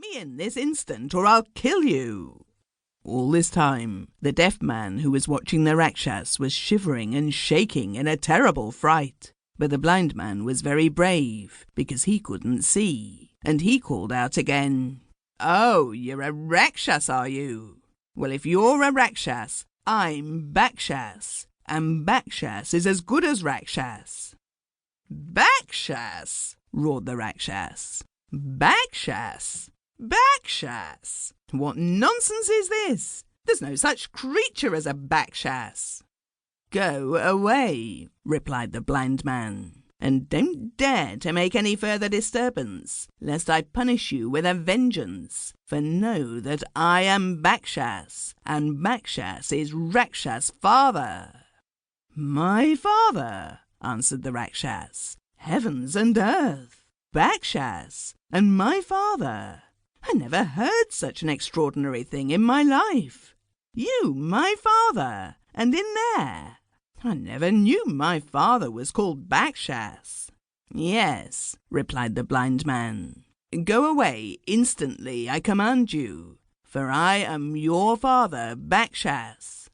Let me in this instant, or I'll kill you." All this time, the deaf man who was watching the Rakshas was shivering and shaking in a terrible fright. But the blind man was very brave, because he couldn't see, and he called out again, "Oh, you're a Rakshas, are you? Well, if you're a Rakshas, I'm Bakshas, and Bakshas is as good as Rakshas." "Bakshas!" roared the Rakshas. "Bakshas! Bakshas! What nonsense is this? There's no such creature as a Bakshas." "Go away," replied the blind man, "and don't dare to make any further disturbance, lest I punish you with a vengeance. For know that I am Bakshas, and Bakshas is Rakshas' father." "My father?" answered the Rakshas. "Heavens and earth! Bakshas, and my father! I never heard such an extraordinary thing in my life. You, my father, and in there! I never knew my father was called Bakshas." "Yes," replied the blind man. "Go away instantly, I command you, for I am your father, Bakshas."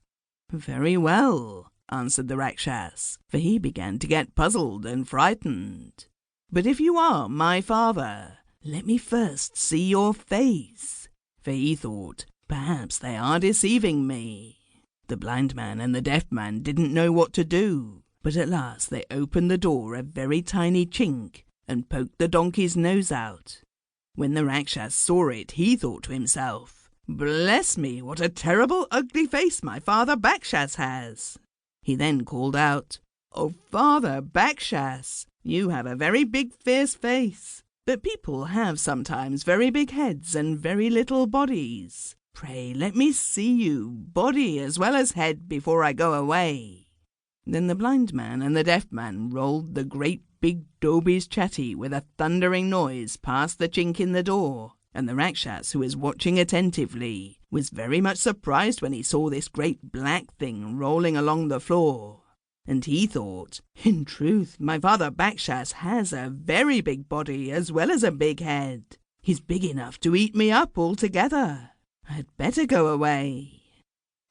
"Very well," answered the Rakshas, for he began to get puzzled and frightened. "But if you are my father, let me first see your face." For he thought, perhaps they are deceiving me. The blind man and the deaf man didn't know what to do, but at last they opened the door a very tiny chink and poked the donkey's nose out. When the Rakshas saw it, he thought to himself, "Bless me, what a terrible ugly face my father Bakshas has." He then called out, "Oh, Father Bakshas, you have a very big fierce face, but people have sometimes very big heads and very little bodies. Pray let me see you, body as well as head, before I go away." Then the blind man and the deaf man rolled the great big Dobby's chatty with a thundering noise past the chink in the door, and the Rakshas, who was watching attentively, was very much surprised when he saw this great black thing rolling along the floor. And he thought, "In truth, my father Bakshas has a very big body as well as a big head. He's big enough to eat me up altogether. I'd better go away."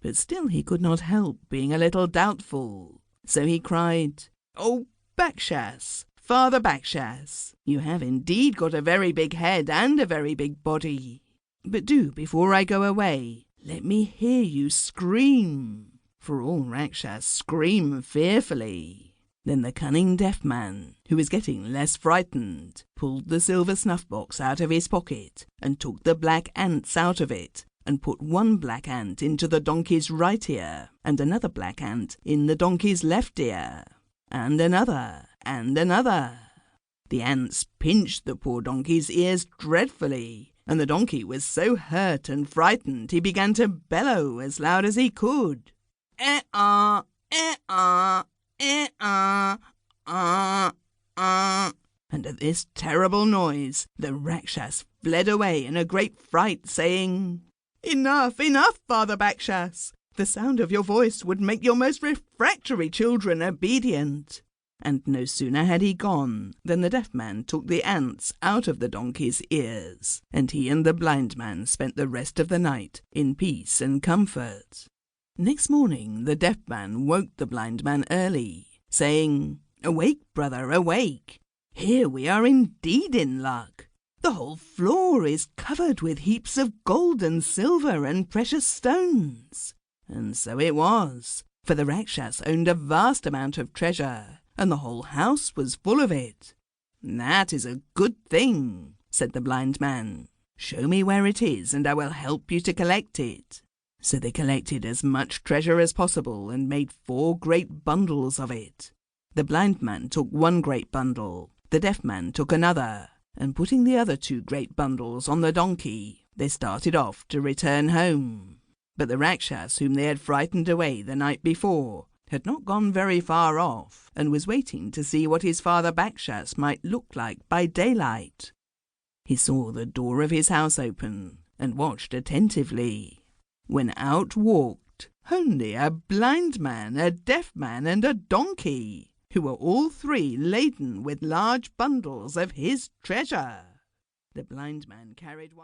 But still he could not help being a little doubtful. So he cried, "Oh, Bakshas, Father Bakshas, you have indeed got a very big head and a very big body. But do, before I go away, let me hear you scream." For all Rakshas scream fearfully. Then the cunning deaf man, who was getting less frightened, pulled the silver snuff-box out of his pocket and took the black ants out of it, and put one black ant into the donkey's right ear, and another black ant in the donkey's left ear, and another, and another. The ants pinched the poor donkey's ears dreadfully, and the donkey was so hurt and frightened he began to bellow as loud as he could. "Eh-ah, eh-ah, eh-ah, ah." And at this terrible noise, the Rakshas fled away in a great fright, saying, "Enough, enough, Father Bakshas! The sound of your voice would make your most refractory children obedient." And no sooner had he gone than the deaf man took the ants out of the donkey's ears, and he and the blind man spent the rest of the night in peace and comfort. Next morning the deaf man woke the blind man early, saying, "Awake, brother, awake! Here we are indeed in luck. The whole floor is covered with heaps of gold and silver and precious stones." And so it was, for the Rakshas owned a vast amount of treasure, and the whole house was full of it. "That is a good thing," said the blind man. "Show me where it is, and I will help you to collect it." So they collected as much treasure as possible and made 4 great bundles of it. The blind man took one great bundle, the deaf man took another, and putting the other 2 great bundles on the donkey, they started off to return home. But the Rakshas whom they had frightened away the night before had not gone very far off, and was waiting to see what his father Bakshas might look like by daylight. He saw the door of his house open, and watched attentively, when out walked only a blind man, a deaf man, and a donkey, who were all 3 laden with large bundles of his treasure. The blind man carried one.